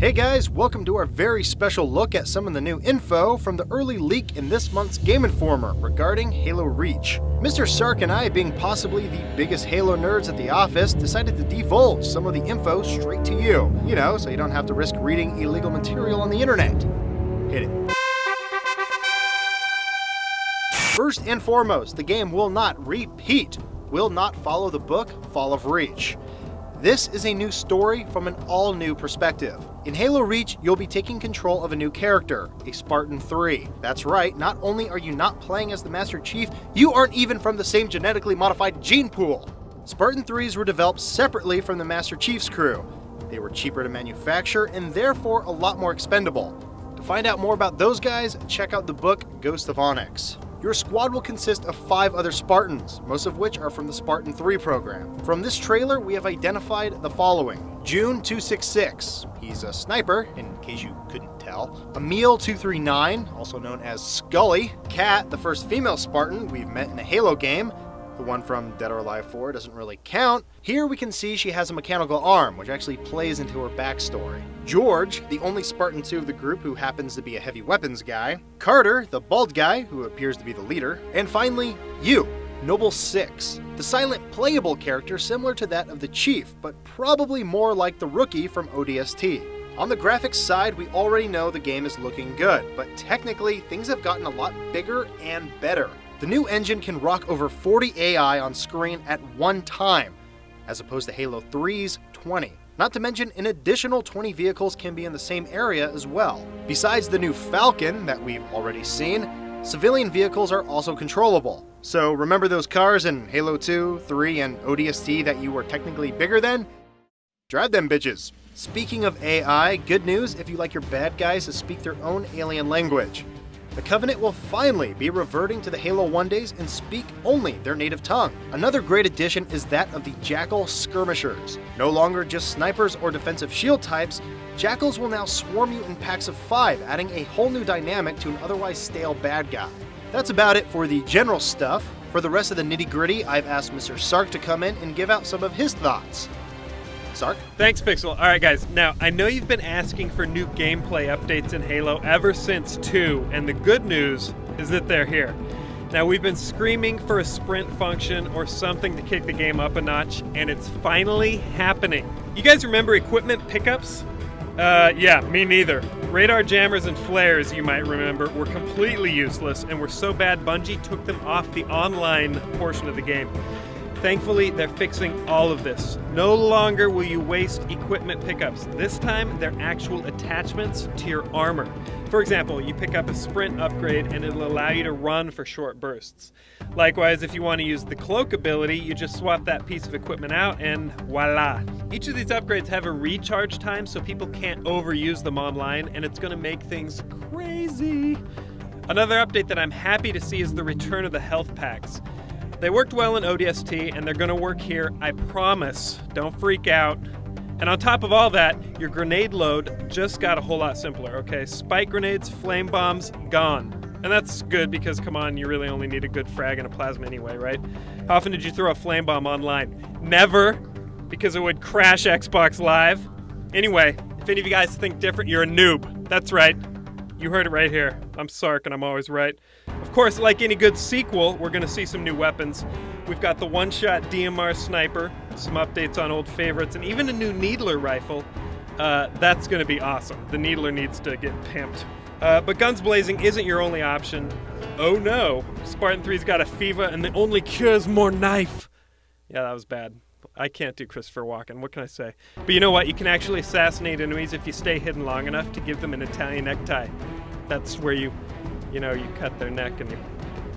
Hey guys, welcome to our very special look at some of the new info from the early leak in this month's Game Informer regarding Halo Reach. Mr. Sark and I, being possibly the biggest Halo nerds at the office, decided to divulge some of the info straight to you. You know, so you don't have to risk reading illegal material on the internet. Hit it. First and foremost, the game will not repeat, will not follow the book Fall of Reach. This is a new story from an all-new perspective. In Halo Reach, you'll be taking control of a new character, a Spartan 3. That's right, not only are you not playing as the Master Chief, you aren't even from the same genetically modified gene pool. Spartan 3s were developed separately from the Master Chief's crew. They were cheaper to manufacture and therefore a lot more expendable. To find out more about those guys, check out the book Ghost of Onyx. Your squad will consist of 5 other Spartans, most of which are from the Spartan 3 program. From this trailer, we have identified the following. June 266, he's a sniper, in case you couldn't tell. Emil 239, also known as Scully. Kat, the first female Spartan we've met in a Halo game. The one from Dead or Alive 4 doesn't really count. Here we can see she has a mechanical arm, which actually plays into her backstory. George, the only Spartan 2 of the group who happens to be a heavy weapons guy. Carter, the bald guy who appears to be the leader. And finally, you, Noble 6, the silent playable character similar to that of the Chief, but probably more like the rookie from ODST. On the graphics side, we already know the game is looking good, but technically things have gotten a lot bigger and better. The new engine can rock over 40 AI on screen at one time, as opposed to Halo 3's 20. Not to mention, an additional 20 vehicles can be in the same area as well. Besides the new Falcon that we've already seen, civilian vehicles are also controllable. So remember those cars in Halo 2, 3, and ODST that you were technically bigger than? Drive them bitches. Speaking of AI, good news if you like your bad guys to speak their own alien language. The Covenant will finally be reverting to the Halo 1 days and speak only their native tongue. Another great addition is that of the Jackal Skirmishers. No longer just snipers or defensive shield types, Jackals will now swarm you in packs of 5, adding a whole new dynamic to an otherwise stale bad guy. That's about it for the general stuff. For the rest of the nitty-gritty, I've asked Mr. Sark to come in and give out some of his thoughts. Sark? Thanks, Pixel. All right, guys. Now, I know you've been asking for new gameplay updates in Halo ever since 2, and the good news is that they're here. Now, we've been screaming for a sprint function or something to kick the game up a notch, and it's finally happening. You guys remember equipment pickups? Yeah, me neither. Radar jammers and flares, you might remember, were completely useless and were so bad Bungie took them off the online portion of the game. Thankfully, they're fixing all of this. No longer will you waste equipment pickups. This time, they're actual attachments to your armor. For example, you pick up a sprint upgrade and it'll allow you to run for short bursts. Likewise, if you want to use the cloak ability, you just swap that piece of equipment out and voila. Each of these upgrades have a recharge time so people can't overuse them online, and it's going to make things crazy. Another update that I'm happy to see is the return of the health packs. They worked well in ODST, and they're going to work here, I promise. Don't freak out. And on top of all that, your grenade load just got a whole lot simpler, okay? Spike grenades, flame bombs, gone. And that's good because, come on, you really only need a good frag and a plasma anyway, right? How often did you throw a flame bomb online? Never, because it would crash Xbox Live. Anyway, if any of you guys think different, you're a noob. That's right. You heard it right here. I'm Sark, and I'm always right. Of course, like any good sequel, we're going to see some new weapons. We've got the one-shot DMR sniper, some updates on old favorites, and even a new Needler rifle. That's going to be awesome. The Needler needs to get pimped. But guns blazing isn't your only option. Oh no, Spartan 3's got a FIVA, and the only cure is more knife. Yeah, that was bad. I can't do Christopher Walken, what can I say? But you know what, you can actually assassinate enemies if you stay hidden long enough to give them an Italian necktie. That's where you cut their neck and you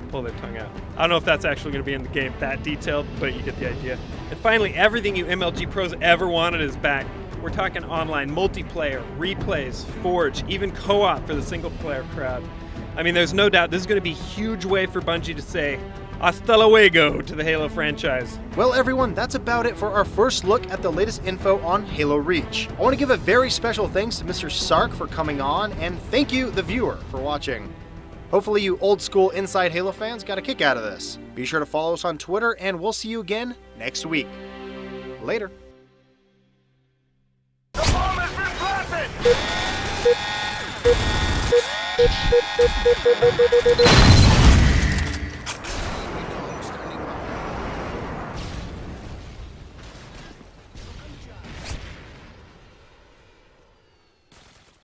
pull their tongue out. I don't know if that's actually going to be in the game that detailed, but you get the idea. And finally, everything you MLG pros ever wanted is back. We're talking online, multiplayer, replays, Forge, even co-op for the single-player crowd. I mean, there's no doubt this is going to be a huge way for Bungie to say, hasta luego to the Halo franchise. Well everyone, that's about it for our first look at the latest info on Halo Reach. I want to give a very special thanks to Mr. Sark for coming on, and thank you, the viewer, for watching. Hopefully you old school Inside Halo fans got a kick out of this. Be sure to follow us on Twitter, and we'll see you again next week. Later. The bomb has been planted!